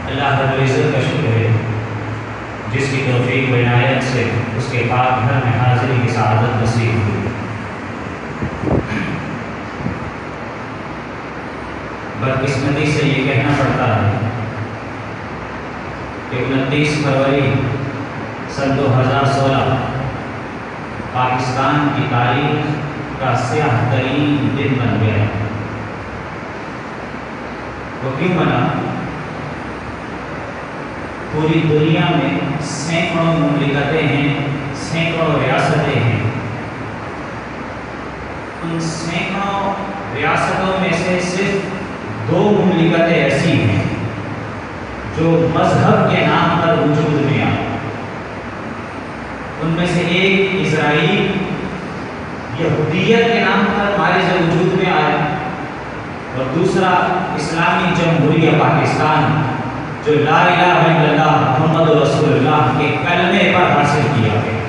اللہ رب العزت کا شکر ہے جس کی توفیق و عنایت سے اس کے پاک گھر میں حاضری کی سعادت نصیب ہوئی۔ بدقسمتی سے یہ کہنا پڑتا ہے کہ 29 فروری سن 2016 پاکستان کی تاریخ کا سیاہ ترین دن بن گیا۔ وہ کیوں بنا؟ پوری دنیا میں سینکڑوں مملکتیں ہیں، سینکڑوں ریاستیں ہیں۔ ان سینکڑوں ریاستوں میں سے صرف 2 مملکتیں ایسی ہیں جو مذہب کے نام پر وجود میں آئی۔ ان میں سے ایک اسرائیل یہودیت کے نام پر ہمارے سے وجود میں آیا، اور دوسرا اسلامی جمہوریہ پاکستان جو لا الہ الا اللہ محمد رسول اللہ کے کلمے پر حاصل کیا گیا۔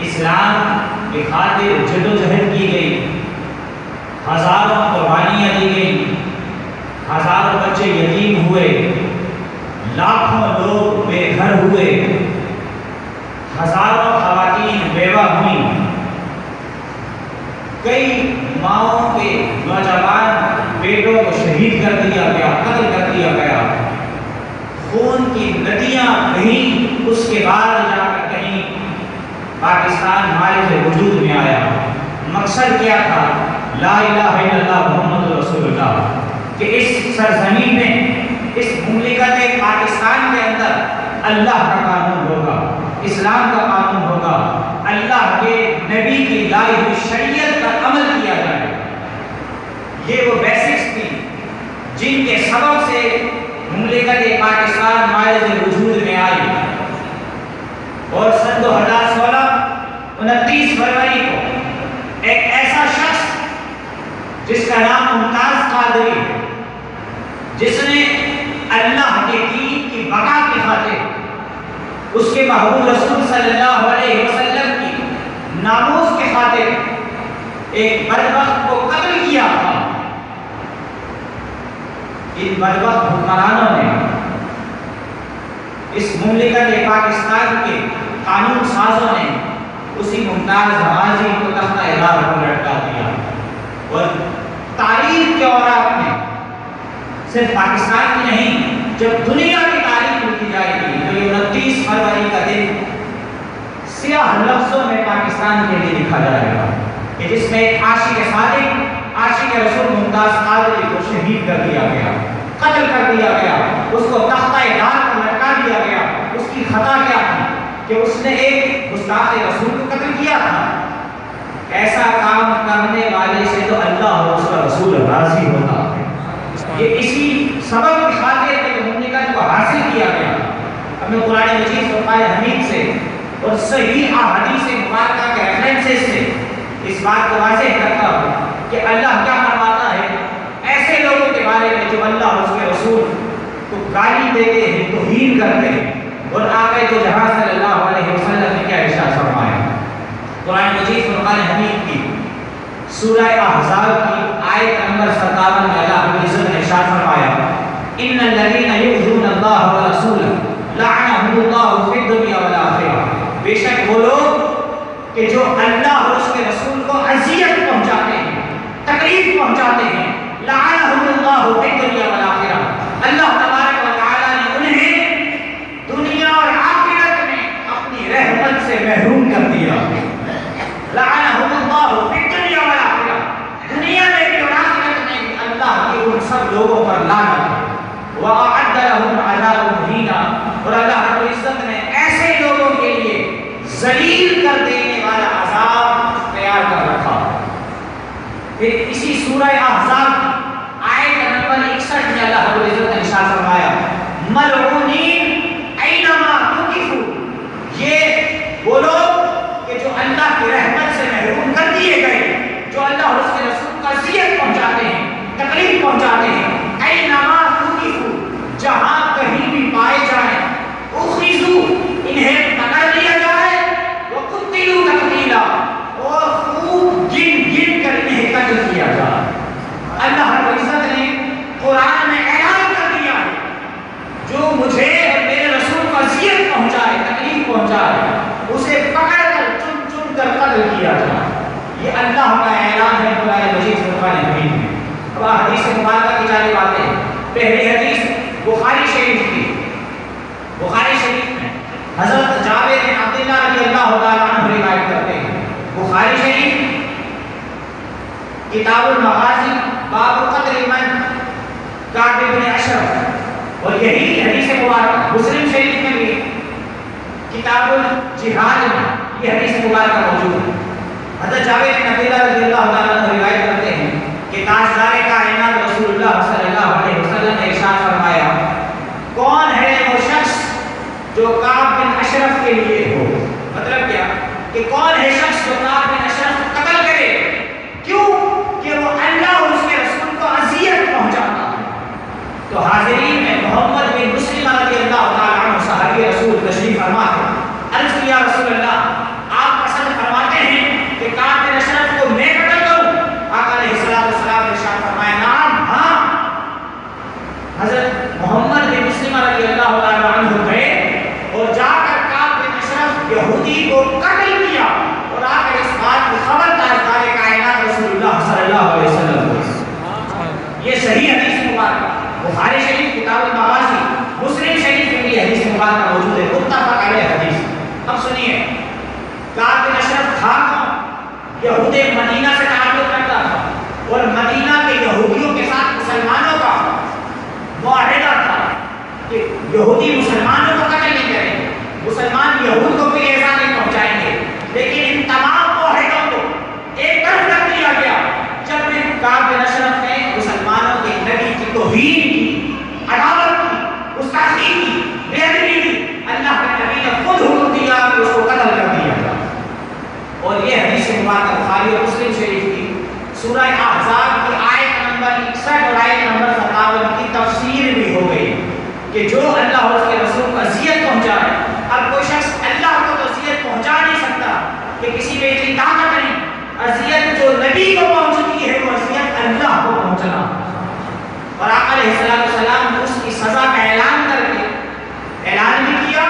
اسلام کی خاطر جدوجہد کی گئی، ہزاروں قربانیاں دی گئی، ہزاروں بچے یتیم ہوئے، لاکھوں لوگ بے گھر ہوئے، ہزاروں خواتین بیوہ ہوئیں، کئی ماؤں کے نوجوان بیٹوں کو شہید کر دیا گیا، قتل کر دیا گیا، خون کی ندیاں بہیں، اس کے بعد جا کر کہیں پاکستان ہمارے سے وجود میں آیا۔ مقصد کیا تھا؟ لا الہ الا اللہ محمد رسول اللہ، کہ اس سرزمین میں، اس مملکت پاکستان کے اندر اللہ کا قانون ہوگا، اسلام کا قانون ہوگا، اللہ کے نبی کی لائی ہوئی شریعت پر عمل کیا جائے۔ یہ وہ بیسکس تھی جن کے سبب سے مملکت پاکستان ہمارے سے وجود میں آئی۔ اور سن 2016 29 فروری کو ایک ایسا شخص جس کا نام ممتاز قادری ہے، جس نے اللہ کے دین کی بقا کی خاطر، اس کے محبوب رسول صلی اللہ علیہ وسلم کی ناموس کی خاطر ایک بدبخت کو قتل کیا تھا۔ ان بدبخت حکمرانوں نے اس مملکت پاکستان کے قانون سازوں نے اسی ممتاز غازی کو تختہ اعدام پر لٹکا دیا، اور تاریخ کے اوراق میں صرف پاکستان کی نہیں، جب دنیا کی تاریخ لکھی جائے گی تو یہ 29 فروری کا دن سیاہ لفظوں میں پاکستان کے لیے لکھا جائے گا، کہ جس میں ایک عاشق صادق، عاشق رسول ممتاز قادری کو شہید کر دیا گیا، قتل کر دیا گیا، اس کو تختہ اعدام پر لٹکا دیا گیا۔ اس کی خطا کیا تھی؟ کہ اس نے ایک گستاخ رسول کو قتل کیا تھا۔ ایسا کام کرنے والے سے تو اللہ اور اس کا رسول راضی ہوتا ہے۔ یہ اسی سبب کی خاطر کہ مملکت کو حاصل کیا گیا۔ اب میں قرآن مجید فرقان حمید سے اور صحیح احادیث مبارکہ کے ریفرنسز سے اس بات کو واضح کرتا ہوں کہ اللہ کیا فرماتا ہے ایسے لوگوں کے بارے میں جو اللہ اور اس کے رسول کو گالی دیتے ہیں، توہین کرتے ہیں، اور آقا دو جہاں صلی اللہ علیہ وسلم نے کیا ارشاد فرمایا؟ قرآن مجید فرقان حمید کی سورہ احزاب کی آیت نمبر 57 میں اللہ رب العزت نے ارشاد فرمایا: ان الذین یؤذون اللہ ورسولہ لعنهم اللہ فی الدنیا والآخرہ، بے شک وہ لوگ کہ جو اللہ اور اس کے رسول کو اذیت پہنچاتے ہیں، تکلیف پہنچاتے ہیں، لعنهم اللہ فی الدنیا والآخرہ، اللہ تبارک و تعالی نے انہیں دنیا اور آخرت میں اپنی رحمت سے محروم کر دیا۔ لعنهم اللہ فی الدنیا والآخرہ، دنیا میں بھی اور آخرت میں بھی اللہ کی ان سب لوگوں پر لعنت ہے۔ وَأَعَدَّ لَهُمْ عَذَابًا مُهِينًا، اور اللہ رب العزت نے ایسے لوگوں کے لیے ذلیل کر دینے والا عذاب تیار کر رکھا۔ پھر اسی سورہ احزاب آیت نمبر 61 میں اللہ رب العزت نے ارشاد فرمایا: ملعونین اینما تقفوا، یہ وہ لوگ کہ جو اللہ کی رحمت سے محروم کر دیے گئے، جو اللہ اور اس کے رسول کو اذیت پہنچاتے ہیں، تکلیف پہنچاتے ہیں، اینما تقفوا، جہاں کہیں بھی پائے جائیں، اخذوا، انہیں پکڑ لیا جائے، وقتلوا تقتیلا، اور خوب گن گن کر انہیں قتل کیا جائے۔ اللہ رب العزت نے قرآن میں اعلان کر دیا ہے اب حدیث مبارکہ کی جانب آتے ہیں. پہلی حدیث بخاری شریف کی. بخاری شریف میں حضرت جابر بن عبداللہ رضی اللہ تعالیٰ عنہ روایت کرتے ہیں. بخاری شریف کتاب المغازی باب قتل من کعب بن اشرف، اور یہی حدیث مبارکہ مسلم شریف میں بھی کتاب الجہاد میں یہ حدیث مبارکہ موجود ہے. حضرت جابر بن عبداللہ رضی اللہ تعالیٰ عنہ روایت کرتے ہیں کہ تاجدار کائنات رسول اللہ صلی اللہ علیہ وسلم نے ارشاد فرمایا، کون ہے وہ شخص جو کعب بن اشرف کے لیے ہو. مطلب کیا کہ کون ہے شخص جو کعب بن اشرف کو قتل کرے؟ کیوں کہ وہ اللہ اور اس کے رسول کو اذیت پہنچاتا ہے. تو حاضرین میں محمد بن مسلم رضی اللہ تعالیٰ عنہ صحابی رسول تشریف فرما تھے. عرض کیا رسول اللہ، آپ پسند فرماتے ہیں کہ کعب بن اشرف کو میں قتل کروں؟ آقا علیہ السلام نے ارشاد فرمایا، نعم، ہاں. حضرت محمد بن مسلم رضی اللہ تعالیٰ عنہ گئے اور جا کر کعب بن اشرف یہودی کو قتل کیا اور آ کر اس بات کی خبر تاجدار کائنات رسول اللہ صلی اللہ علیہ وسلم کو. یہ صحیح حدیث مبارکہ بخاری شریف کتاب المغازی مسلم شریف میں بھی حدیث مبارکہ موجود ہے، متفق علیہ حدیث. اب سنیے، کعب بن اشرف تھا یہود مدینہ سے تعلق رکھتا تھا اور مدینہ کے یہودیوں کے ساتھ مسلمانوں کا معاہدہ تھا کہ یہودی مسلمانوں کو قتل نہیں کریں گے، مسلمان یہود کو بھی ایسا نہیں پہنچائیں گے. لیکن ان تمام معاہدوں کو ایک طرف رکھ دیا گیا جب بھی کعب بن اشرف نے مسلمانوں کے نبی کی توہین کی، عداوت کی، گستاخی کی، بے ادبی کی. اللہ کے نبی نے خود حکم دیا کہ اس کو قتل کر دیا جائے. اور یہ حدیث مبارکہ بخاری اور مسلم شریف کی سورہ احزاب کی آیت نمبر 61 اور آیت نمبر 57 کی تفسیر بھی ہو گئی کہ جو اللہ اور اس کے رسول کو اذیت پہنچائے. اب کوئی شخص اللہ کو تو اذیت پہنچا نہیں سکتا کہ کسی میں اتنی طاقت نہیں. اذیت جو نبی کو پہنچتی ہے وہ اذیت اللہ کو پہنچنا. اور آقا علیہ السلام نے اس کی سزا کا اعلان کر کے اعلان بھی کیا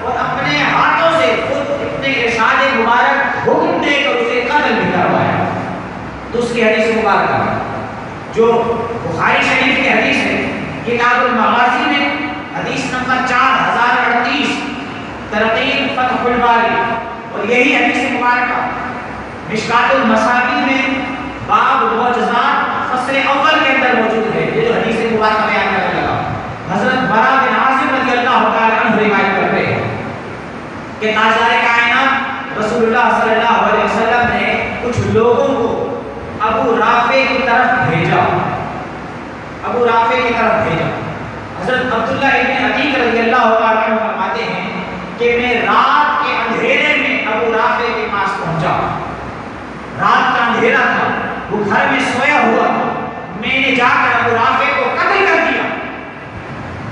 اور اپنے ہاتھوں سے خود اپنے ارشاد مبارک حکم دے کر اسے قتل بھی کروایا. دوسری حدیث مبارکہ جو بخاری شریف کی حدیث ہے کتاب المغازی میں حدیث نمبر 4038 ترتیب فتح الباری، اور یہی حدیث مبارکہ مشکات المصابیح میں باب معجزات فصل اول کے اندر موجود ہے. یہ جو حدیث مبارکہ بیان کرنے لگا، حضرت برا بن عازب رضی اللہ تعالیٰ عنہ روایت کرتے ہیں کہ تاجدار کائنات رسول اللہ صلی اللہ علیہ وسلم نے کچھ لوگوں کو ابو رافع کی طرف بھیجا. ابو رافع کی طرف بھیجا. حضرت عبداللہ ابن عتیق رضی اللہ تعالیٰ عنہ فرماتے ہیں کہ میں رات کے اندھیرے میں ابو رافع کے پاس پہنچا. رات کا اندھیرا تھا، وہ گھر میں سویا ہوا. میں نے جا کر ابو رافع کو قتل کر دیا.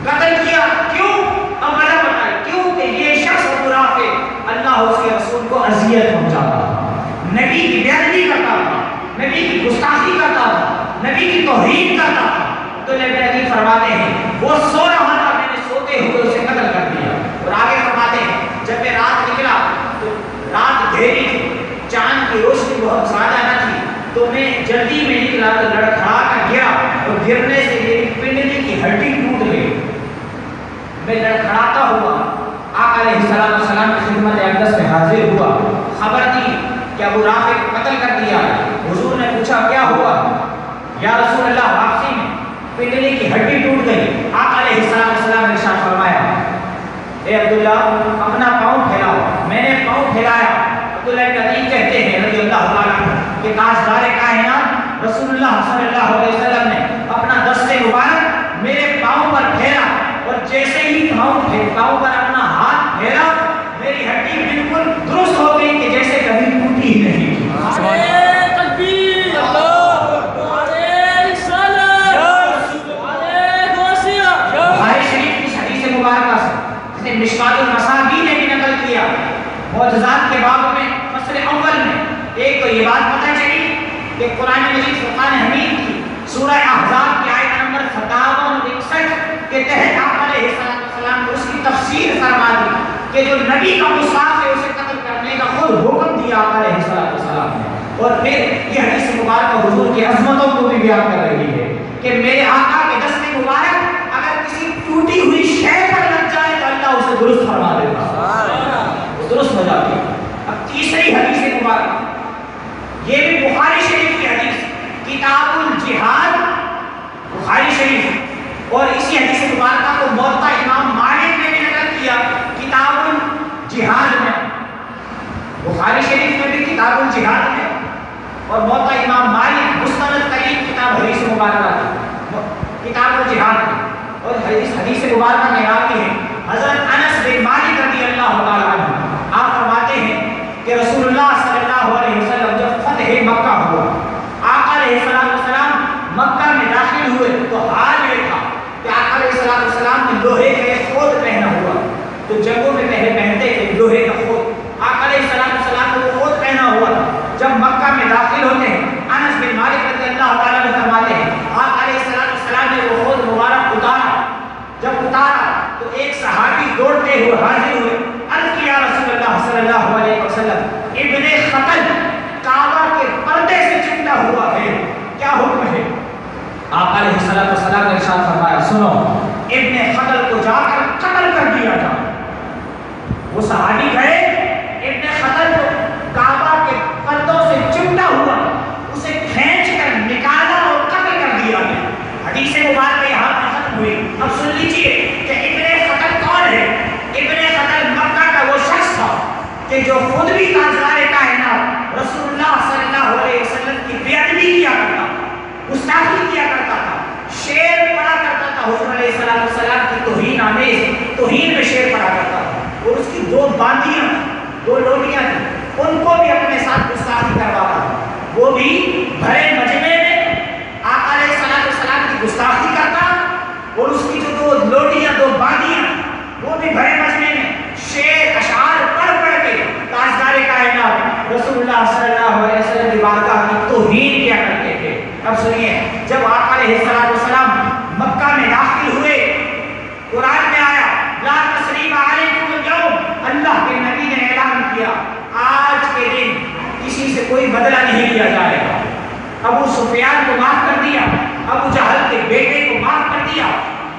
قتل کیا کیوں؟ اب وجہ بتائیں کیوں کہ یہ شخص ابو رافع اللہ اور اس کے رسول کو اذیت پہنچاتا تھا، نبی کی بے ادبی کرتا تھا، نبی کی گستاخی کرتا تھا، نبی کی توہین کرتا تھا. تو نبی فرماتے ہیں وہ سو رہا تھا، میں نے سوتے ہوئے اسے قتل کر دیا. اور آگے فرماتے ہیں جب میں رات نکلا تو رات اندھیری تھی، چاند کی روشنی بہت زیادہ نہ تھی، تو میں جلدی میں نکلا تو لڑکھڑا کر گرا اور گرنے سے میری پنڈلی کی ہڈی ٹوٹ گئی. میں لڑکھڑاتا ہوا آقا علیہ السلام کی خدمت اقدس میں حاضر ہوا، خبر دی کہ ابو رافع کو قتل کر دیا. حضور نے پوچھا کیا ہوا؟ یا رسول اللہ واپسی میں پنڈلی کی ہڈی ٹوٹ گئی. آقا علیہ السلام نے ارشاد فرمایا، اے عبداللہ اپنا پاؤں پھیلاؤ. میں نے پاؤں پھیلایا. عبداللہ ابن عتیق کہتے ہیں رضی اللہ تعالیٰ عنہ کہ تاجدار کائنات رسول اللہ صلی اللہ علیہ وسلم نے اپنا دست مبارک میرے پاؤں پر پھیرا اور جیسے ہی پاؤں پر اپنا ہاتھ پھیرا میری ہڈی بالکل درست ہو گئی کہ جیسے کبھی ٹوٹی ہی نہیں. مشکات المصابیح نے بھی نقل کیا معجزات کے باب میں فصل اول میں. ایک تو یہ بات پتہ چلی کہ قرآن مجید فرقان حمید کی سورہ احزاب کی آیت نمبر 57 اور 61 کے تحت آپ علیہ السلام نے اس کی تفسیر فرما دی کہ جو نبی کا مصاف ہے اسے قتل کرنے کا خود حکم دیا آپ علیہ السلام نے. اور پھر یہ حدیث مبارکہ حضور کی عظمتوں کو بھی بیان کر رہی ہے. درست فرما دیتا ہے، وہ درست ہو جاتی ہے۔ اب تیسری حدیث مبارک، یہ بھی بخاری شریف کی حدیث، کتاب الجہاد بخاری شریف، اور اسی حدیث مبارکہ کو موطا امام مالک نے بھی نقل کیا کتاب الجہاد میں، بخاری شریف میں بھی کتاب الجہاد میں، اور موطا امام مالک مستند ترین کتاب حدیث مبارکہ کتاب الجہاد میں۔ اور حدیث مبارکہ میں راوی ہے حضرت انس بن مالک رضی اللہ تعالیٰ عنہ، آپ فرماتے ہیں کہ رسول اللہ صلی اللہ علیہ وسلم جب فتح مکہ ہوا، آقا علیہ السلام مکہ میں داخل ہوئے تو حال یہ تھا کہ آقا علیہ السلام نے لوہے کا ایک خود پہنا ہوا، تو جنگوں میں پہلے پہنتے تھے لوہے کا خود، آقا علیہ السلام نے وہ خود پہنا ہوا تھا۔ جب مکہ میں داخل ہوتے ہیں، انس بن مالک رضی اللہ تعالیٰ عنہ فرماتے ہیں آقا علیہ السلام نے وہ خود مبارک اتارا، جب اتارا تو ایک صحابی دوڑتے ہوئے حاضر ہوئے، عرض کیا رسول اللہ صلی اللہ علیہ وسلم ابن خطل کعبہ کے پردے سے چمٹا ہوا ہے، کیا حکم ہے؟ آقا علیہ السلام نے ارشاد فرمایا سنو، ابن خطل کو جا کر قتل کر دیا جائے۔ وہ صحابی گئے، ابن خطل کو کعبہ کے پردوں سے چمٹا ہوا اسے کھینچ کر نکالا اور قتل کر دیا گیا۔ حدیث مبارکہ یہاں پر ختم ہوئی۔ اب سن لیجئے کہ ابن خطل کون ہے؟ ابن خطل مکہ کا وہ شخص تھا کہ جو خود بھی تاجدار کائنات رسول اللہ صلی اللہ علیہ وسلم کی بے ادبی کیا کرتا تھا، گستاخی کیا کرتا تھا، شعر پڑھا کرتا تھا، حضور علیہ السلام کی توہین آمیز توہین میں شعر پڑھا کرتا تھا، اور اس کی دو باندیاں دو لوٹیاں تھیں، ان کو بھی اپنے ساتھ گستاخی کرواتا تھا۔ وہ بھی بھرے مجمع میں آقا علیہ السلام کی گستاخی کرتا، اور اس کی جو دو لوٹیاں دو باندیاں وہ بھی بھرے مجمع میں شعر اشعار پڑھ پڑھ کے تاجدار کائنات رسول اللہ صلی اللہ علیہ وسلم کی بارگاہ کی توہین کیا کرتے تھے۔ اب سنیے، جب آقا علیہ السلام مکہ میں داخل ہوئے، قرآن میں آیا لا تثریب علیکم اليوم، اللہ کے نبی نے اعلان کیا آج کے دن کسی سے کوئی بدلہ نہیں لیا جائے گا۔ ابو سفیان کو معاف کر دیا، ابو جہل کے بیٹے کو معاف کر دیا،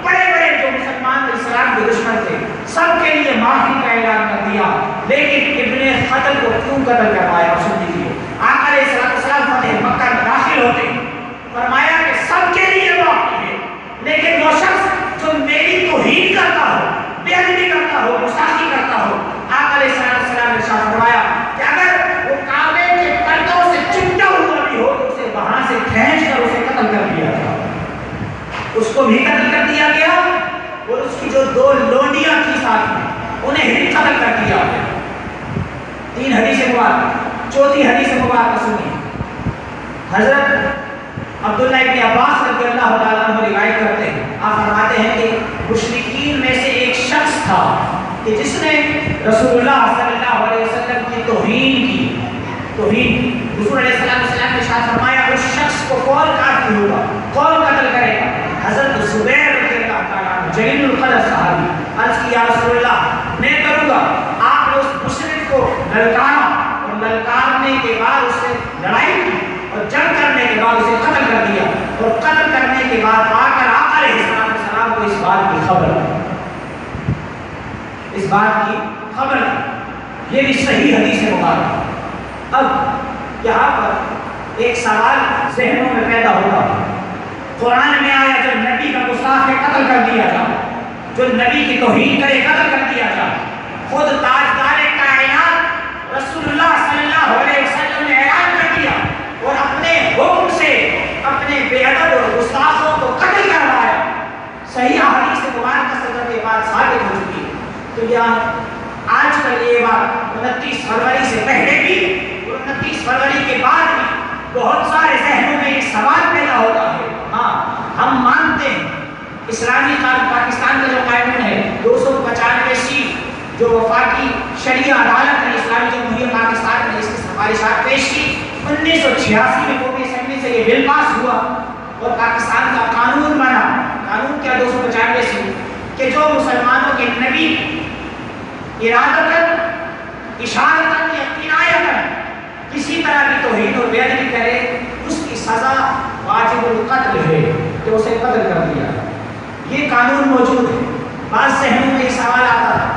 بڑے بڑے جو مسلمان اسلام کے دشمن تھے سب کے لیے معافی کا اعلان کر دیا، لیکن ابن خطل کو کیوں قتل کروایا؟ سن لیجیے، آقا علیہ السلام فتح مکہ میں داخل ہوتے فرمایا کہ سب کے لیے معافی ہے، لیکن وہ شخص جو میری توہین کرتا ہو، بے ادبی کرتا ہو، گستاخی کرتا ہو، آقا علیہ السلام نے ارشاد فرمایا کہ اگر وہ کعبے کے پردوں سے چمٹا ہوا بھی ہو تو اسے وہاں سے کھینچ کر اسے قتل کر دیا گیا۔ اس کو بھی قتل کر دیا گیا، اور اس کی جو دو لونڈیاں تھی ساتھ میں انہیں بھی قتل کر دیا گیا۔ تین حدیث مبارک، چوتھی حدیث مبارک سنیے، حضرت عبداللہ ابن عباس رضی اللہ تعالیٰ عنہ روایت کرتے ہیں، آپ فرماتے ہیں کہ مشرکین میں سے ایک شخص تھا کہ جس نے رسول اللہ صلی اللہ علیہ وسلم کی توہین کی، حضور علیہ السلام نے ارشاد فرمایا اس شخص کو کون قاتل ہوگا، کون قتل کرے گا؟ حضرت زبیر رضی اللہ تعالیٰ عنہ جلیل القدر صحابی، عرض کیا رسول اللہ میں کروں گا۔ آپ نے اس مشرک کو للکارا، اور للکارنے کے بعد اس سے لڑائی کی، اور جنگ کرنے کے بعد اسے قتل کر دیا، اور قتل کرنے کے بعد آ کر آقا علیہ السلام کو اس بات کی خبر یہ بھی صحیح حدیث مبارک۔ اب یہاں پر ایک سوال ذہنوں میں پیدا ہوگا، قرآن میں آیا جب نبی کا گستاخ ہے قتل کر دیا جائے، جو نبی کی توہین کرے قتل کر دیا جائے، خود تاجدار کائنات رسول اللہ صلی اللہ علیہ وسلم نے اعلان کر دیا اور اپنے حکم سے اپنے بے ادب اور گستاخوں کو قتل کروایا، صحیح حدیث مبارکہ سے یہ بات ثابت ہو چکی ہے۔ تو یہاں آج کل یہ بات 29 فروری سے پہلے بھی اور 29 فروری کے بعد بھی بہت سارے ذہنوں میں ایک سوال پیدا ہوتا ہے۔ ہاں ہم مانتے ہیں اسلامی پاکستان کا جو قانون ہے 295C جو وفاقی شرعیہ عدالت نے اسلامی جمہوریہ پاکستان نے اس کی سفارشات پیش کی، 1986 میں قومی اسمبلی سے یہ بل پاس ہوا اور پاکستان کا قانون بنا۔ قانون کیا 295C کہ جو مسلمانوں کے نبی ارادتاً اشارتاً یا کنایتاً کسی طرح کی توہین اور بے ادبی کرے اس کی سزا واجب القتل ہے کہ اسے قتل کر دیا۔ یہ قانون موجود ہے۔ بعض ذہنوں میں یہ سوال آتا ہے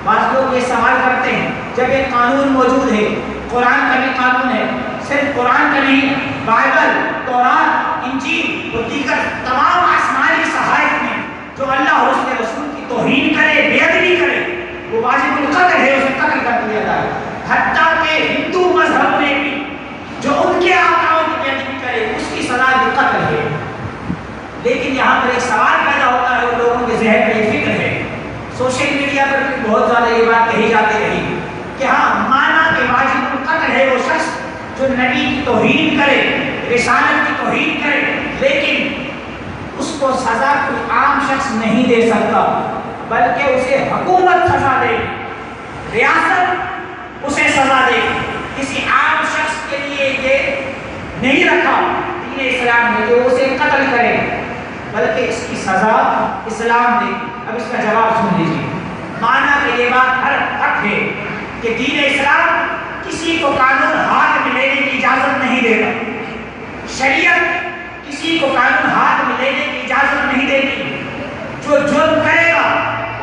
بعض لوگ یہ سوال کرتے ہیں جب ایک قانون موجود ہے، قرآن کا بھی قانون ہے، صرف قرآن کا نہیں، بائبل، تورات، انجیل اور دیگر تمام آسمانی صحائف میں جو اللہ اور اس کے رسول کی توہین کرے، بے ادبی کرے، وہ واجب القتل ہے، اسے قتل کر دیا جائے۔ حتیٰ کہ ہندو مذہب میں بھی جو ان کے آقاؤں کی بے ادبی کرے اس کی سزا بھی قتل ہے۔ لیکن یہاں پر ایک سوال پیدا ہوتا ہے اور لوگوں کے ذہن میں ایک فکر ہے، سوشل میڈیا پر بھی بہت زیادہ یہ بات کہی جاتی رہی کہ ہاں مانا کہ واجب القتل ہے وہ شخص جو نبی کی توہین کرے، رسالت کی توہین کرے، لیکن اس کو سزا کوئی عام شخص نہیں دے سکتا، بلکہ اسے حکومت سزا دے، ریاست اسے سزا دے۔ کسی عام شخص کے لیے یہ نہیں رکھا دین اسلام نے جو اسے قتل کرے، بلکہ اس کی سزا اسلام دے۔ اب اس کا جواب سن لیجیے۔ مانا کہ یہ بات ہر حق ہے کہ دین اسلام کسی کو قانون ہاتھ میں لینے کی اجازت نہیں دیتا، شریعت کسی کو قانون ہاتھ میں لینے کی اجازت نہیں دیتی۔ جو جرم کرے گا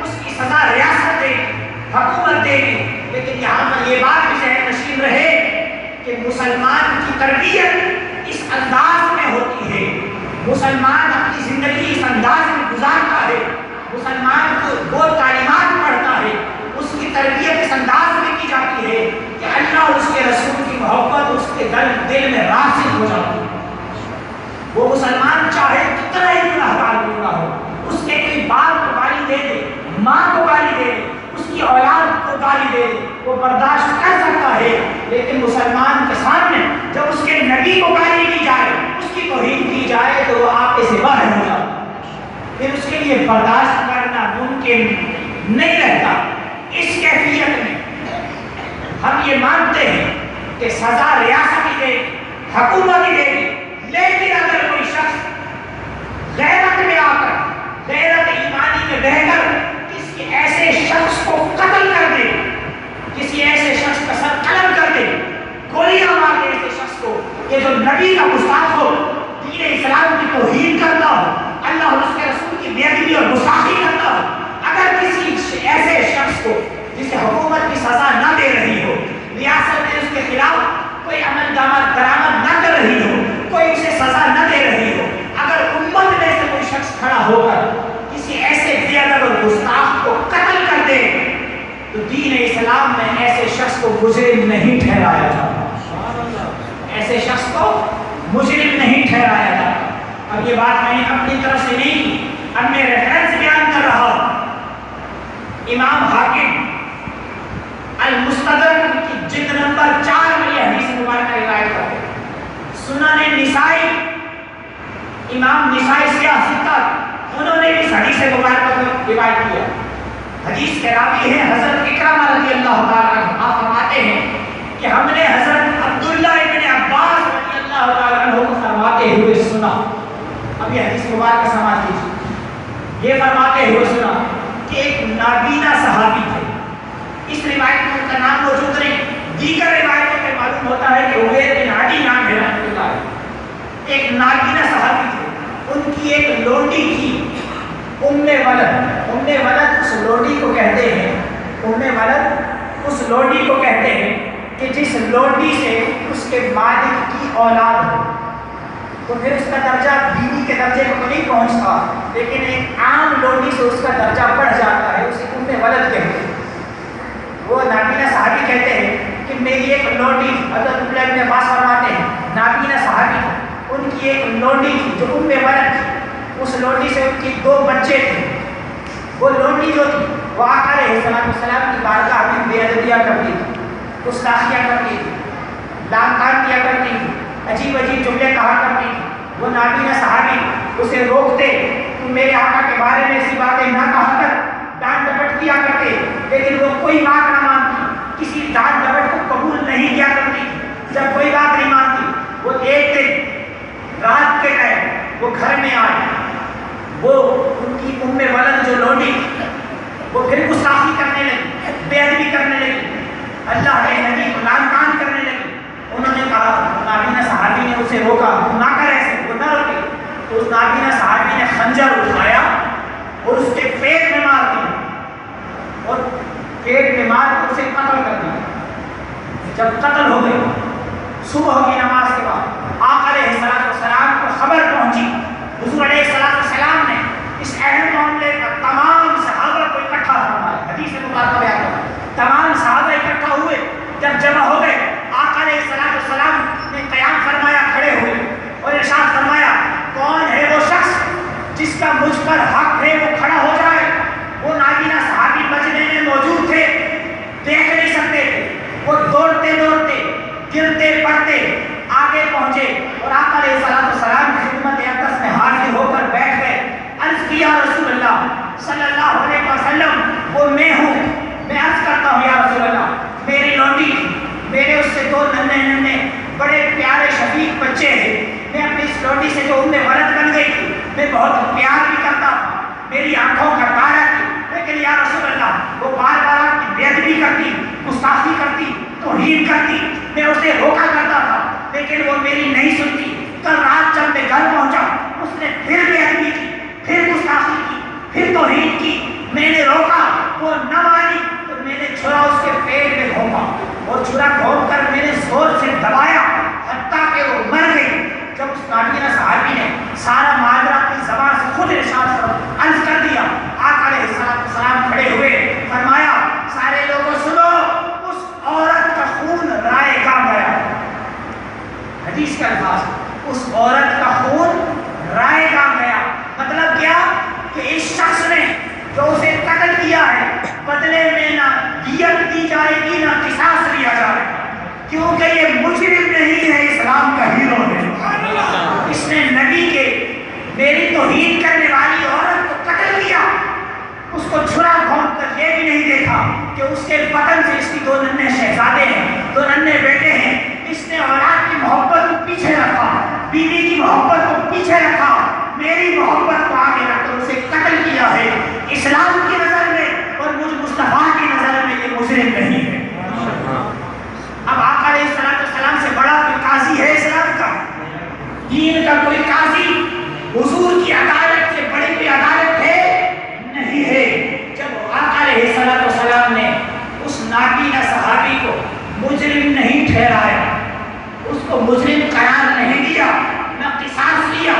اس کی سزا ریاست دے گی، حکومت دے گی۔ لیکن یہاں پر یہ بات بھی ذہن نشین رہے کہ مسلمان کی تربیت اس انداز میں ہوتی ہے، مسلمان اپنی زندگی اس انداز میں گزارتا ہے، مسلمان کو وہ تعلیمات پڑھتا ہے، اس کی تربیت اس انداز میں کی جاتی ہے کہ اللہ اور اس کے رسول کی محبت اس کے دل میں راسخ ہو جاتی ہے۔ وہ مسلمان چاہے کتنا ہی گنہگار کیوں نہ ہو، اس کے کوئی باپ کو گالی دے دے، ماں کو گالی دے دے، اس کی اولاد کو گالی دے دے، وہ برداشت کر سکتا ہے۔ لیکن مسلمان کے سامنے جب اس کے نبی کو گالی دی جائے، اس کی توہین کی جائے تو وہ آپ سے باہر ہو جاتا ہے، پھر اس کے لیے برداشت کرنا ممکن نہیں رہتا۔ اس کیفیت میں ہم یہ مانتے ہیں کہ سزا ریاست ہی دے گی، حکومت ہی دے گی، لیکن اگر کوئی شخص غیرت میں آ کر، غیرت ایمانی میں بہ کر کسی ایسے شخص کو قتل کر دے، کسی ایسے شخص کا سر قلم کر دے، گولیاں مار دے ایسے شخص کو کہ جو نبی کا گستاخ ہو، دین اسلام کی توہین کرتا ہو، اللہ اور اس کے رسول کی بے ادبی اور گستاخی کرتا ہو، اگر کسی ایسے شخص کو جسے حکومت کی سزا نہ دے رہی ہو، ریاست نے اس کے خلاف کوئی عمل درآمد نہ کر رہی ہو، کوئی اسے سزا نہ دے رہی ہو، اگر امت میں سے کوئی شخص کھڑا ہو کر کسی ایسے بے ادب اور گستاخ کو قتل کر دے تو دین اسلام میں ایسے شخص کو مجرم نہیں ٹھہرایا جاتا، ایسے شخص کو مجرم نہیں ٹھہرایا جاتا۔ اب یہ بات میں نے اپنی طرف سے نہیں کی، اب میں ریفرنس بیان کر رہا ہوں۔ امام حاکم المستدرک کی جلد نمبر 4 میں یہ حدیث مبارکہ روایت کرتے ہیں۔ سنن نسائی، امام نسائی سیاستہ، انہوں نے اس حدیث مبارکہ کو روایت کیا۔ حدیث کے راوی ہیں حضرت اکرمہ رضی اللہ تعالیٰ عنہ۔ آپ فرماتے ہیں کہ ہم نے حضرت عبداللہ ابن عباس رضی اللہ تعالیٰ عنہ کو فرماتے ہوئے سنا۔ اب یہ حدیث مبارکہ سماعت کیجیے۔ یہ فرماتے ہوئے سنا کہ ایک نابینا صحابی تھے۔ اس روایت میں ان کا نام موجود نہیں، دیگر روایتوں میں معلوم ہوتا ہے کہ عبید بن عدی نام ہے رحمۃ اللہ علیہ۔ ایک نابینا صحابی تھے، ان کی ایک لونڈی تھی، ام ولد اس لونڈی کو کہتے ہیں، ام ولد اس لونڈی کو کہتے ہیں کہ جس لونڈی سے اس کے مالک کی اولاد ہو، تو پھر اس کا درجہ بیوی کے درجے کو تو نہیں پہنچتا، لیکن ایک عام لونڈی سے اس کا درجہ بڑھ جاتا ہے، اسے ام ولد کہتے ہیں۔ وہ نابینا صحابی کہتے ہیں کہ میری ایک لونڈی، حضرت عبداللہ ابن عباس فرماتے ہیں نابینا صحابی، ان کی ایک لونڈی تھی جو ام ولد تھی، اس لونڈی سے ان کی 2 بچے تھے۔ وہ لونڈی جو تھی وہ آقا علیہ السلام کی بارگاہ میں بے ادبیاں کرتی تھی، گستاخیاں کرتی تھی، لام کام کیا کرتی تھی، عجیب عجیب جملے کہا کرتی تھی۔ وہ نابینا صحابی اسے روکتے، تم میرے آقا کے بارے میں ایسی باتیں نہ کہا کر، ڈانٹ ڈپٹ کیا کرتے، لیکن وہ کوئی بات نہ مانتی، کسی ڈانٹ ڈپٹ کو قبول نہیں کیا کرتی۔ جب کوئی بات نہیں مانتی، وہ ایک دن رات کے ٹائم وہ گھر میں آئے، وہ ان کی ام ولد جو لونڈی وہ پھر گستاخی کرنے لگی، بے ادبی کرنے لگی، اللہ کے نبی کو لعن طعن کرنے لگی۔ انہوں نے کہا، نابینا صحابی نے اسے روکا، تم نہ کر ایسے، وہ نہ روکے، تو اس نابینا صحابی نے خنجر اٹھایا اور اس کے پیٹ میں مار دیا اور پیٹ میں مار کر اسے قتل کر دیا۔ جب قتل ہو گئے، صبح کی نماز کے بعد آقا علیہ السلام کو خبر پہنچی، حضور علیہ السلام نے اس اہم معاملے پر تمام صحابہ کو اکٹھا فرمایا۔ حدیث مبارکہ بیان کرتا ہے، تمام صحابہ اکٹھا ہوئے، جب جمع ہو گئے آقا علیہ السلام نے قیام فرمایا، کھڑے ہوئے اور ارشاد فرمایا کون ہے وہ شخص جس کا مجھ پر حق ہے وہ کھڑا ہو جائے۔ وہ نابینا صحابی مجمع میں موجود تھے، دیکھ نہیں سکتے تھے، وہ دوڑتے دوڑتے گرتے پڑتے آگے پہنچے اور آقا علیہ السلام کی خدمت اقدس میں حاضر ہو کر بیٹھ گئے۔ عرض کیا رسول اللہ صلی اللہ علیہ وسلم وہ میں ہوں، میں عرض کرتا ہوں یا رسول اللہ میری لونڈی، میرے اس سے دو ننھے بڑے پیارے شفیق بچے ہیں، میں اپنی اس لونڈی سے جو ولد بن گئی تھی میں بہت پیار بھی کرتا ہوں، میری آنکھوں کا تارا تھی، لیکن یا رسول اللہ وہ بار بار آپ کی بے ادبی کرتی، گستاخی کرتی، توہین کرتی، میں اسے روکا کرتا تھا لیکن وہ میری نہیں سنتی۔ کل رات جب میں گھر پہنچا اس نے پھر بے ادبی کی، پھر گستاخی کی، پھر توہین کی، میں نے روکا، وہ نہ مانی تو میں نے چھرا اس کے پیٹ میں گھونپا اور چھرا گھونپ کر میں نے زور سے دبایا حتیٰ کہ وہ مر گئی۔ جب اس نابینا صحابی نے سارا معاملہ اپنی زبان سے خود ارشاد عرض کر دیا، آقا علیہ السلام کھڑے ہوئے، فرمایا سارے لوگوں سنو، اس عورت کا خون رائے گا گیا۔ حدیث کا الفاظ، اس عورت کا خون رائے گا گیا، مطلب کیا کہ اس شخص نے جو اسے قتل کیا ہے بدلے میں نہ دیت دی جائے گی نہ قصاص لیا جائے گا، کیونکہ یہ مجرم نہیں ہے، اسلام کا ہیرو ہے۔ اس نے نبی کے میری توہین کرنے والی عورت کو قتل کیا، اس کو چھرا گھونپ کر یہ بھی نہیں دیکھا کہ اس کے بدن سے اس کی دو ننھے شہزادے ہیں، دو ننھے بیٹے ہیں۔ اس نے اولاد کی محبت کو پیچھے رکھا، بیوی کی محبت کو پیچھے رکھا، میری محبت کو آگے رکھ کر اسے قتل کیا ہے۔ اسلام کی نظر میں اور مجھ مصطفیٰ کی نظر میں یہ مجرم نہیں ہے۔ اب آقا علیہ السلام سے بڑا کوئی قاضی ہے اسلام کا؟ دین کا کوئی قاضی حضور کی عدالت سے بڑی کوئی عدالت ہے؟ نہیں ہے۔ جب آقا علیہ السلام نے اس نابینا صحابی کو مجرم نہیں ٹھہرایا، اس کو مجرم قرار نہیں دیا، نہ قصاص لیا،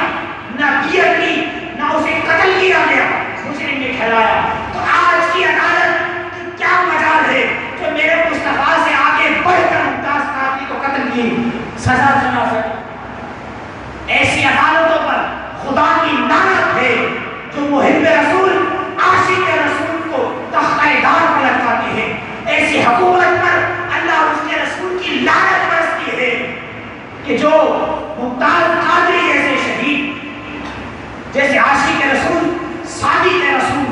نہ دیت دی، نہ اسے قتل کیا گیا، مجرم نے ٹھہرایا، تو آج کی عدالت کی کیا مجال ہے جو میرے مصطفیٰ سے آگے بڑھ کر ممتاز قاضی کو قتل کی سزا سنا سکے؟ ایسی عدالتوں پر خدا کی لعنت ہے جو محب رسول عاشق رسول کو تختہ دار پر لٹکاتی ہے۔ ایسی حکومت پر اللہ اور اس کے رسول کی لعنت برستی ہے کہ جو ممتاز قادری جیسے شہید، جیسے عاشق رسول، صادق رسول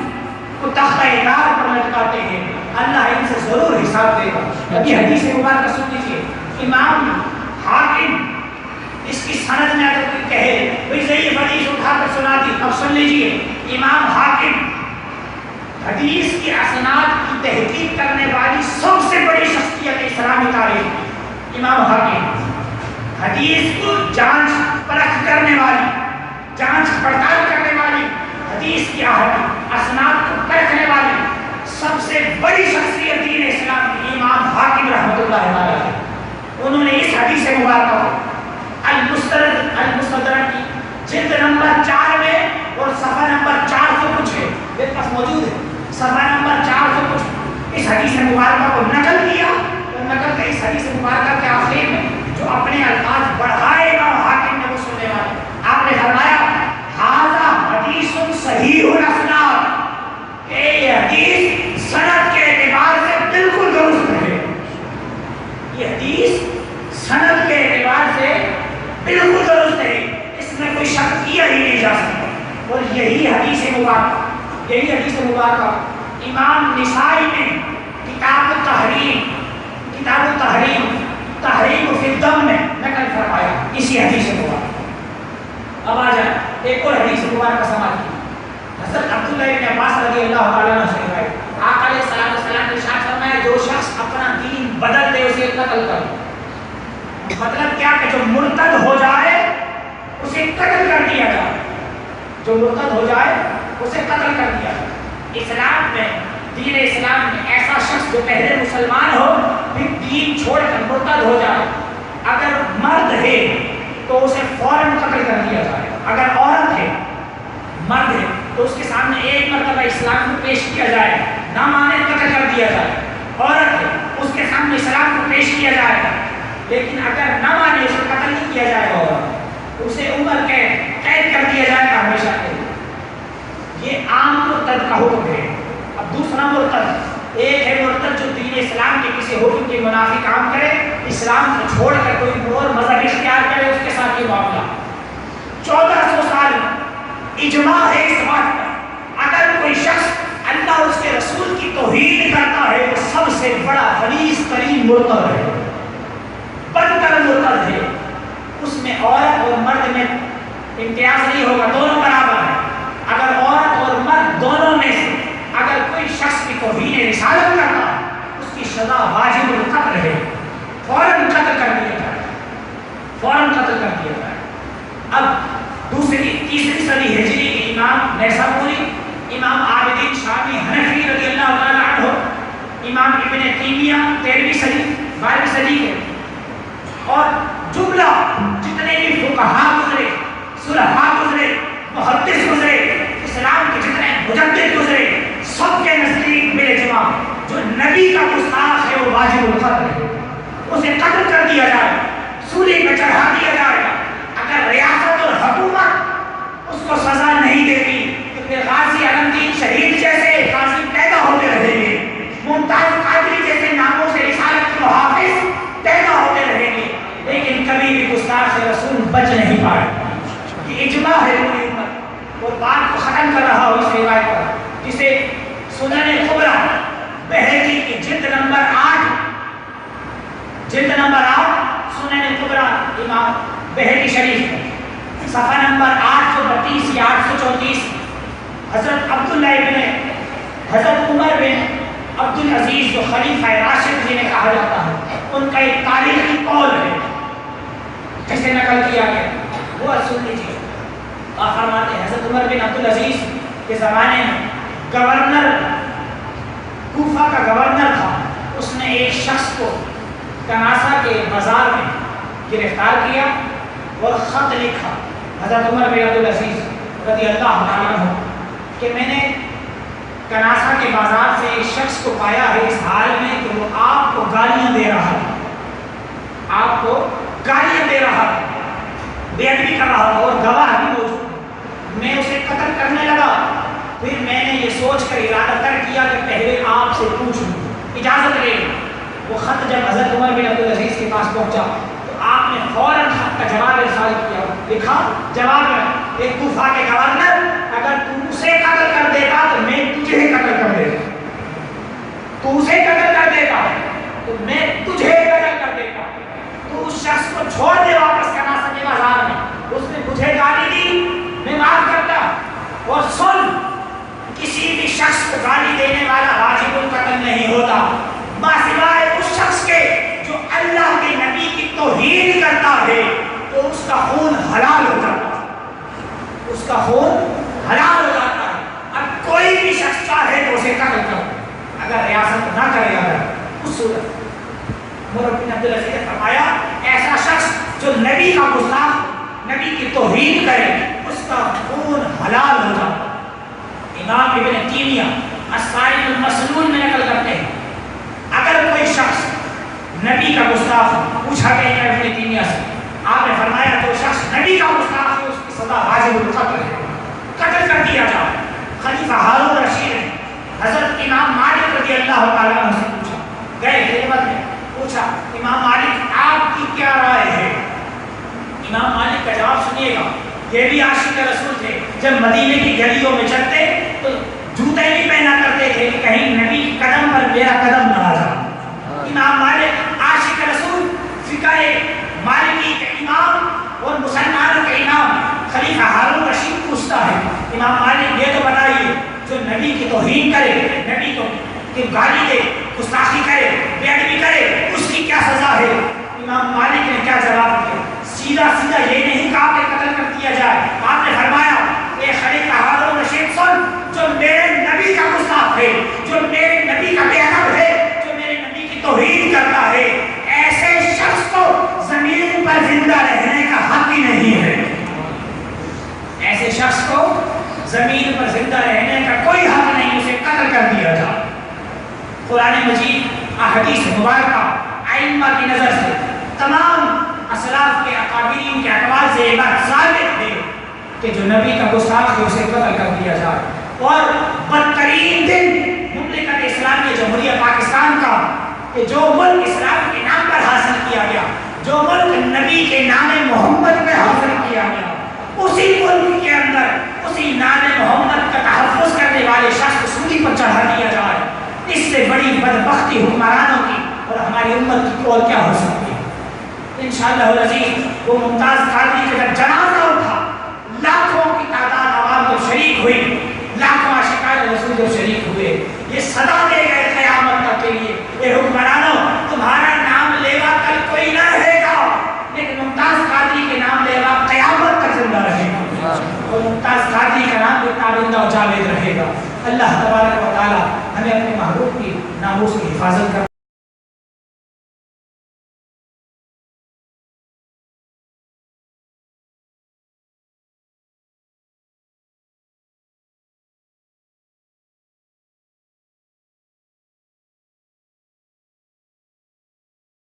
کو تختہ دار پر لٹکاتے ہیں، اللہ ان سے ضرور حساب دے گا۔ ابھی حدیث مبارکہ سن لیجیے، امام حاکم اس کی سند میں اگر کوئی کہے کوئی ضعیف حدیث اٹھا کر سنا دی، اب سن لیجیے، امام حاکم حدیث کی اسناد کی تحقیق کرنے والی سب سے بڑی شخصیت اسلامی تاریخ، امام حاکم حدیث کو جانچ پرکھ کرنے والی، جانچ پڑتال کرنے والی، حدیث کی اسناد کو پرکھنے والی سب سے بڑی شخصیت دین اسلام کی امام حاکم رحمۃ اللہ علیہ، انہوں نے اس حدیث مبارکہ المستدرک کی جلد نمبر 4 میں اور صفحہ نمبر 400 کچھ ہے، میرے پاس موجود ہے، صفحہ نمبر 400 کچھ، اس حدیث مبارکہ کو نقل کیا اور نقل کا اس حدیث مبارکہ کے آخر میں جو اپنے الفاظ بڑھائے امام حاکم نے وہ سننے والے، آپ نے فرمایا ھذا حدیث صحیح الاسناد، کہ یہ حدیث سند کے اعتبار سے بالکل درست ہے، یہ حدیث سند کے اعتبار سے بالکل درست ہے، اس میں کوئی شک کیا ہی نہیں جا سکتا۔ اور یہی حدیث مبارکہ امام نسائی نے کتاب التحریم تحریم فی الدم میں نقل فرمایا اسی حدیث مبارکہ۔ اب آ جائیں ایک اور حدیث مبارکہ سماعت کی، حضرت عبداللہ ابن عباس رضی اللہ تعالیٰ عنہ سے روایت، آقا علیہ السلام نے ارشاد فرمایا جو شخص اپنا دین بدل دے اسے قتل کر، مطلب کیا کہ جو مرتد ہو جائے اسے قتل کر دیا جائے، جو مرتد ہو جائے اسے قتل کر دیا جائے۔ اسلام میں دین اسلام میں ایسا شخص جو پہلے مسلمان ہو پھر دین چھوڑ کر مرتد ہو جائے، اگر مرد ہے تو اسے فوراً قتل کر دیا جائے، اگر عورت ہے مرد ہے تو اس کے سامنے ایک مرتبہ اسلام کو پیش کیا جائے، نہ مانے قتل کر دیا جائے، عورت ہے اس کے سامنے اسلام کو پیش کیا جائے گا، لیکن اگر نہ مانے اسے قتل نہیں کیا جائے گا، عورت اسے عمر قید کر دیا جائے گا ہمیشہ کے لیے۔ یہ عام مرتد کا حکم ہے۔ اب دوسرا مرتد، ایک ہے مرتد جو دین اسلام کے کسی حکم کے منافی کام کرے، اسلام کو چھوڑ کر کوئی اور مذہب اختیار کرے، اس کے ساتھ یہ معاملہ 1400 سال اجماع ہے اس بات پر، اگر کوئی شخص اللہ اور اس کے رسول کی توہین کرتا ہے وہ سب سے بڑا غلیظ ترین مرتد ہے، بدتر مرتد ہے۔ اس میں عورت اور مرد میں امتیاز نہیں ہوگا، دونوں برابر ہیں۔ اگر عورت اور مرد دونوں میں سے اگر کوئی شخص کی توہین رسالت کرتا ہے اس کی سزا واجب القتل ہے، فوراً قتل کر دیا جائے، فوراً قتل کر دیا جائے۔ اب تیسری صدی ہجری کے امام نیسابوری، امام عابدین شامی حنفی رضی اللہ تعالیٰ عنہ، امام ابن تیمیہ 13ویں صدی 12ویں صدی کے، اور جملہ جتنے بھی فقہاء گزرے، صلحاء گزرے، محدث گزرے، اسلام کے جتنے مجدد گزرے، سب کے نزدیک بالاجماع جو نبی کا گستاخ ہے وہ واجب القتل ہے، اسے قتل کر دیا جائے، سولی پہ چڑھا دیا جائے گا۔ اگر ریاست اور حکومت اس کو سزا نہیں دیتی تو پھر غازی علمدین شہید جیسے غازی پیدا ہوتے رہیں گے، ممتاز قادری جیسے ناموں سے رسالت کے محافظ پیدا ہوتے رہیں گے، لیکن کبھی بھی گستاخ رسول بچ نہیں پائے۔ یہ اجماع ہے پوری امت۔ اور بات کو ختم کر رہا ہوں اس روایت پر جسے سنن کبریٰ بہقی کی جلد نمبر 8 سنن کبریٰ امام بہقی شریف میں صفحہ نمبر 832 یا 834 حضرت حضرت عمر بن عبدالعزیز جو خلیفہ راشد جنہیں کہا جاتا ہے، ان کا ایک تاریخی قول ہے جسے نقل کیا گیا، وہ سن لیجیے۔ آپ فرماتے ہیں حضرت عمر بن عبدالعزیز کے زمانے میں گورنر کوفہ کا گورنر تھا، اس نے ایک شخص کو کناسہ کے بازار میں گرفتار کیا اور خط لکھا حضرت عمر بن عبدالعزیز رضی اللہ تعالیٰ عنہ کہ میں نے کناسہ کے بازار سے ایک شخص کو پایا ہے اس حال میں کہ وہ آپ کو گالیاں دے رہا ہے، آپ کو گالیاں دے رہا ہے، بے ادبی کر رہا ہے اور گواہ بھی موجود۔ میں اسے قتل کرنے لگا، پھر میں نے یہ سوچ کر ارادہ کر کیا کہ پہلے آپ سے پوچھوں، اجازت لے لوں۔ وہ خط جب حضرت عمر بن عبدالعزیز کے پاس پہنچا تو آپ نے فوراً خط کا جواب ارسال کیا، لکھا جواب میں، ایک کوفہ کے گورنر اگر تو اسے قتل کر دیتا تو میں تجھے قتل کر دیتا، تو اسے قتل کر دیتا تو میں تجھے قتل کر دیتا، تو اس شخص کو چھوڑ دے واپس کناسہ کے بازار میں، اس نے مجھے گالی دی میں معاف کرتا۔ اور سن، کسی بھی شخص کو گالی دینے والا واجب القتل نہیں ہوتا سوائے اس شخص کے جو اللہ کے نبی کی توہین کرتا ہے، تو اس کا خون حلال ہو جاتا ہے، اس کا خون حلال ہو جاتا ہے۔ اب کوئی بھی شخص چاہے تو اسے قتل کرو اگر ریاست نہ کرے، اگر اس صورت عمر بن عبدالعزیز نے فرمایا ایسا شخص جو نبی کا گستاخ، نبی کی توہین کرے، اس کا خون حلال ہو جاتا ہے۔ امام ابن تیمیہ الصائم المسلول میں نقل کرتے ہیں اگر کوئی شخص نبی کا گستاخ، پوچھا گیا ابن تیمیہ سے، آپ نے فرمایا جو شخص نبی کا گستاخ ہے اس کی سزا واجب القتل ہے، قتل کر دیا جائے۔ خلیفہ ہارون رشید نے حضرت امام مالک رضی اللہ تعالیٰ عنہ سے پوچھا، گئے خدمت میں، پوچھا امام مالک آپ کی کیا رائے ہے؟ امام مالک کا جواب سنیے گا، یہ بھی عاشق رسول تھے، جب مدینے کی گلیوں میں چلتے تو جوتے بھی پہنا کرتے تھے کہ کہیں نبی کی قدم پر میرا قدم نہ آ جائے۔ امام مالک عاشق رسول، فقہ مالکی کے امام اور مسلمانوں کے امام خلیفہ ہارون رشید پوچھتا ہے امام مالک یہ تو بتائیے جو نبی کی توہین کرے، نبی کو گالی دے، گستاخی کرے، بے ادبی کرے، اس کی کیا سزا ہے؟ امام مالک نے کیا جواب دیا؟ سیدھا سیدھا یہ نہیں کہا کہ قتل کر دیا جائے، آپ نے فرمایا اے خلیفہ ہارون رشید سن، جو میرے نبی کا گستاخ ہے، جو میرے زمین پر زندہ رہنے کا کوئی حق نہیں، اسے قتل کر دیا جائے۔ قرآن مجید احادیث مبارکہ ائمہ کی نظر سے تمام اسلاف کے اکابرین کے اقوال سے یہ بات ثابت ہے کہ جو نبی کا گستاخ ہے اسے قتل کر دیا جائے۔ اور بدترین دن مملکت اسلامی جمہوریہ پاکستان کا کہ جو ملک اسلام کے نام پر حاصل کیا گیا، جو ملک نبی کے نام محمد پہ حاصل کیا گیا، اسی ملک کے اندر اسی نام محمد کا تحفظ کرنے والے شخص کو سولی پر چڑھا دیا جائے، اس سے بڑی بدبختی حکمرانوں کی اور ہماری امت کی اور کیا ہو سکتی ہے؟ انشاءاللہ العزیز وہ ممتاز قادری کا جب جنازہ اٹھا، لاکھوں کی تعداد عوام جب شریک ہوئی، لاکھوں عاشقان رسول جب شریک ہوئے، یہ صدا دے گئے قیامت تک کے لیے، اے حکمرانوں تمہارا نام لیوا کل کوئی نہ رہے گا، لیکن ممتاز قادری کے نام لیوا قیامت تک زندہ رہے گا، اور ممتاز قادری کا نام بھی تابندہ و جاوید رہے گا۔ اللہ تبارک و تعالی ہمیں اپنے محبوب کی ناموس کی حفاظت کر